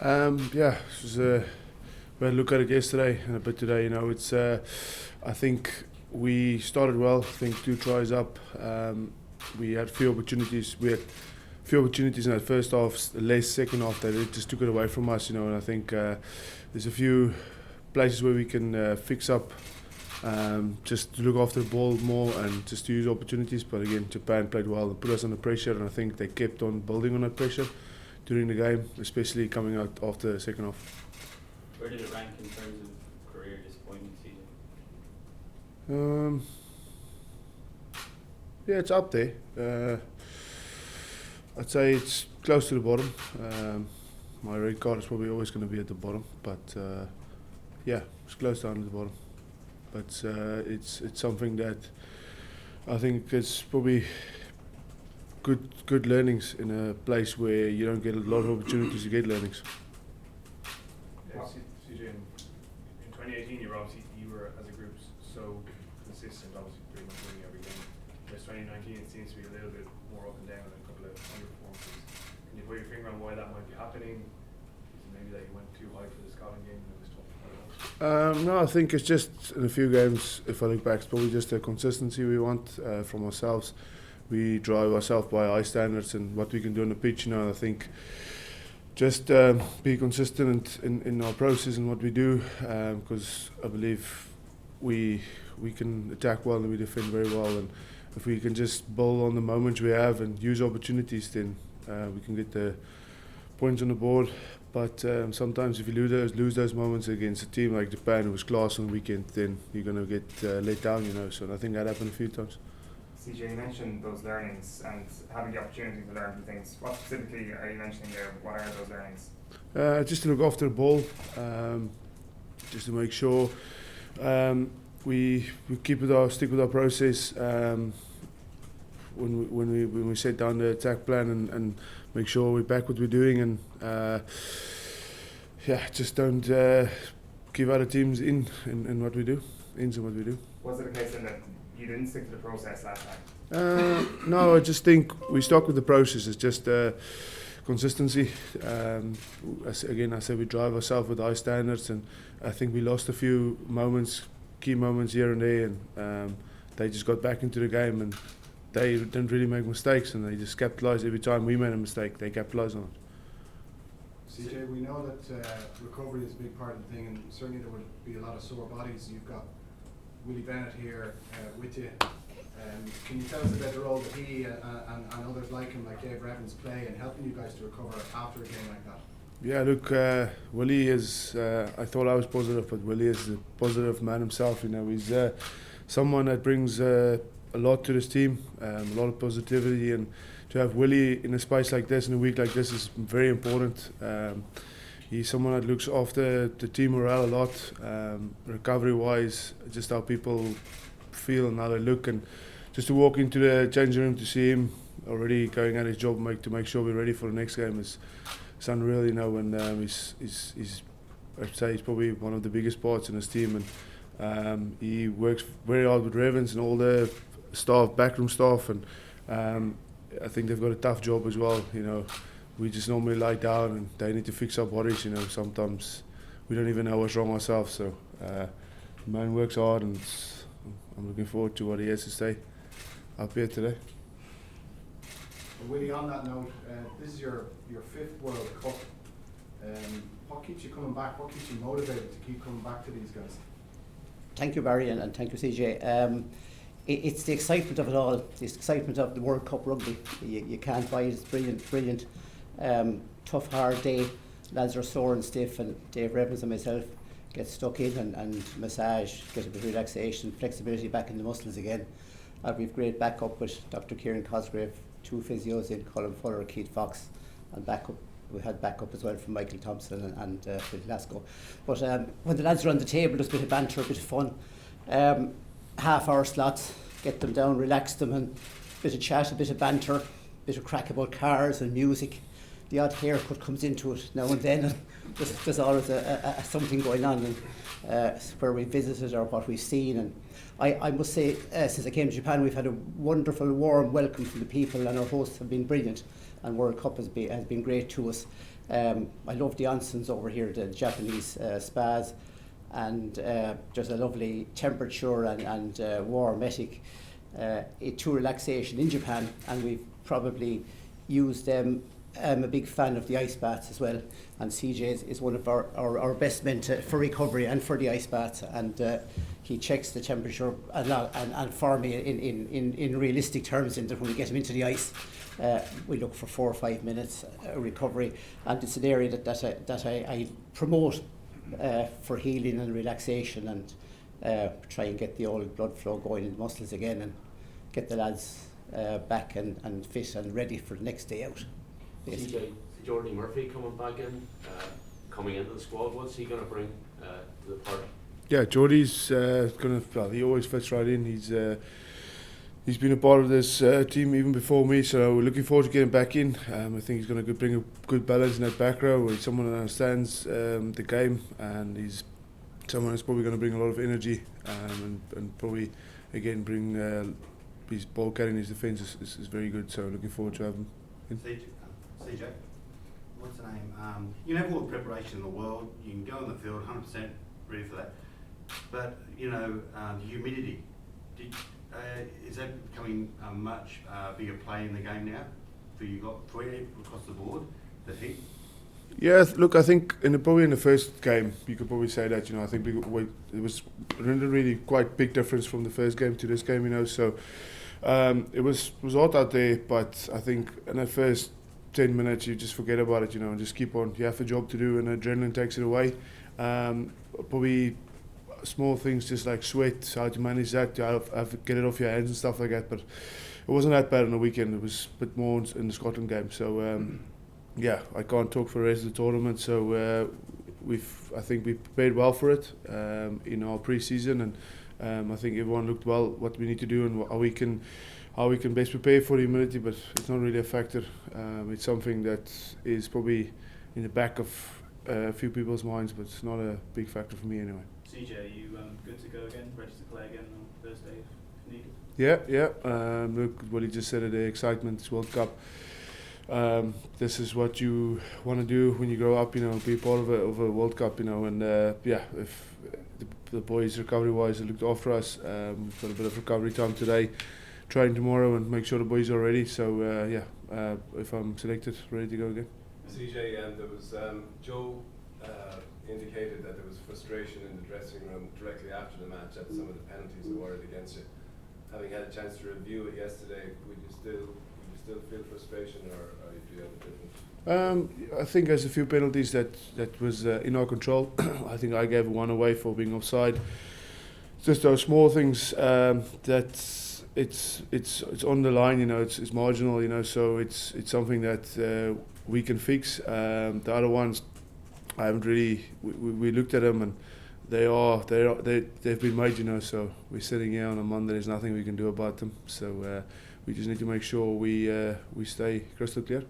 Yeah, it was we had a look at it yesterday and a bit today. It's I think we started well. I think 2 tries up. We had few opportunities. We had few opportunities in that first half, less second half. That it just took it away from us. And I think there's a few places where we can fix up. Just to look after the ball more and just to use opportunities. But again, Japan played well and put us under pressure, and I think they kept on building on that pressure during the game, especially coming out after the second half. Where did it rank in terms of career disappointing season? Yeah, it's up there. I'd say it's close to the bottom. My red card is probably always going to be at the bottom, but yeah, it's close down to the bottom. But it's something that I think it's probably good learnings in a place where you don't get a lot of opportunities to get learnings. Yeah, CJ, in 2018 you were as a group so consistent, obviously pretty much winning every game. Whereas 2019 it seems to be a little bit more up and down and a couple of underperformances. Can you put your finger on why that might be happening? Is it maybe that you went too high for the Scotland game and it was tough? No, I think it's just in a few games, if I look back, it's probably just the consistency we want from ourselves. We drive ourselves by high standards and what we can do on the pitch. I think just be consistent in our process and what we do, because I believe we can attack well and we defend very well. And if we can just build on the moments we have and use opportunities, then we can get the points on the board. But sometimes if you lose those moments against a team like Japan, who was class on the weekend, then you're going to get let down, So I think that happened a few times. CJ, you mentioned those learnings and having the opportunity to learn from things. What specifically are you mentioning there? What are those learnings? Just to look after the ball, just to make sure we stick with our process when we set down the attack plan and make sure we back what we're doing and just don't give other teams in what we do. Was it a case then that you didn't stick to the process last time? No, I just think we stuck with the process. It's just consistency. I said we drive ourselves with high standards, and I think we lost a few key moments here and there, and they just got back into the game and they didn't really make mistakes, and they just capitalised every time we made a mistake. They capitalised on it. CJ, we know that recovery is a big part of the thing, and certainly there would be a lot of sore bodies. You've got Willie Bennett here with you. Can you tell us about the role that he and others like him, like Dave Evans, play in helping you guys to recover after a game like that? Yeah, look, Willie is. I thought I was positive, but Willie is a positive man himself. He's someone that brings a lot to this team, a lot of positivity, and to have Willie in a space like this in a week like this is very important. He's someone that looks after the team morale a lot, recovery-wise, just how people feel and how they look, and just to walk into the changing room to see him already going at his job, to make sure we're ready for the next game is unreal, And I'd say he's probably one of the biggest parts in his team, and he works very hard with Revens and all the staff, backroom staff, and I think they've got a tough job as well. We just normally lie down and they need to fix our bodies. Sometimes we don't even know what's wrong ourselves. So the man works hard, and I'm looking forward to what he has to say up here today. Willie, on that note, this is your fifth World Cup. What keeps you coming back? What keeps you motivated to keep coming back to these guys? Thank you, Barry, and thank you, CJ. It's the excitement of it all. The excitement of the World Cup rugby. You can't buy it. It's brilliant. Tough, hard day. Lads are sore and stiff, and Dave Evans and myself get stuck in and massage, get a bit of relaxation, flexibility back in the muscles again. We've great backup with Dr. Kieran Cosgrave, 2 physios in Colin Fuller, Keith Fox, and backup. We had backup as well from Michael Thompson and Phil Glasgow. But when the lads are on the table, there's a bit of banter, a bit of fun. Half-hour slots, get them down, relax them, and a bit of chat, a bit of banter, a bit of crack about cars and music. The odd haircut comes into it now and then, and there's always something going on, and where we visited or what we've seen. And I must say, since I came to Japan, we've had a wonderful, warm welcome from the people, and our hosts have been brilliant, and World Cup has been great to us. I love the onsens over here, the Japanese spas, and there's a lovely temperature and warmetic to relaxation in Japan, and we've probably used them. I'm a big fan of the ice baths as well, and CJ is one of our best men for recovery and for the ice baths, and he checks the temperature and for me in realistic terms, in that when we get him into the ice, we look for 4 or 5 minutes recovery, and it's an area that I promote for healing and relaxation, and try and get the old blood flow going in the muscles again, and get the lads back and fit and ready for the next day out. CJ, Jordan Murphy coming back in, coming into the squad, what's he going to bring to the party? Yeah, Jordy's he always fits right in. He's been a part of this team even before me, so we're looking forward to getting back in. I think he's going to bring a good balance in that back row. He's someone that understands the game, and he's someone that's probably going to bring a lot of energy and probably again bring his ball carrying, his defence is very good. So looking forward to having him. CJ, what's the name? You can have all the preparation in the world. You can go on the field 100% ready for that. But the humidity, is that becoming a much bigger play in the game now for you across the board? The heat. Yeah, look, I think probably in the first game you could probably say that. I think it was really quite big difference from the first game to this game. So it was hot out there, but I think in the first 10 minutes you just forget about it, and just keep on. You have a job to do, and adrenaline takes it away. Probably small things just like sweat, how to manage that, to have to get it off your hands and stuff like that. But it wasn't that bad on the weekend. It was a bit more in the Scotland game. So yeah, I can't talk for the rest of the tournament. So I think we prepared well for it in our pre-season, and I think everyone looked well what we need to do and how we can best prepare for the humidity, but it's not really a factor. It's something that is probably in the back of a few people's minds, but it's not a big factor for me anyway. CJ, are you good to go again, ready to play again on Thursday if needed? Yeah. Look, what he just said, the excitement, it's World Cup. This is what you want to do when you grow up, be part of a World Cup, and if the boys recovery-wise have looked after us, we've got a bit of recovery time today, train tomorrow and make sure the boys are ready. So if I'm selected, ready to go again. CJ, there was Joe indicated that there was frustration in the dressing room directly after the match at some of the penalties awarded against you. Having had a chance to review it yesterday, would you still feel frustration, or do you have a different? I think there's a few penalties that was in our control. I think I gave one away for being offside. Just those small things that it's on the line, it's marginal, so it's something that we can fix. The other ones, I haven't really. We looked at them and they've been made, so we're sitting here on a Monday. There's nothing we can do about them. So we just need to make sure we stay crystal clear.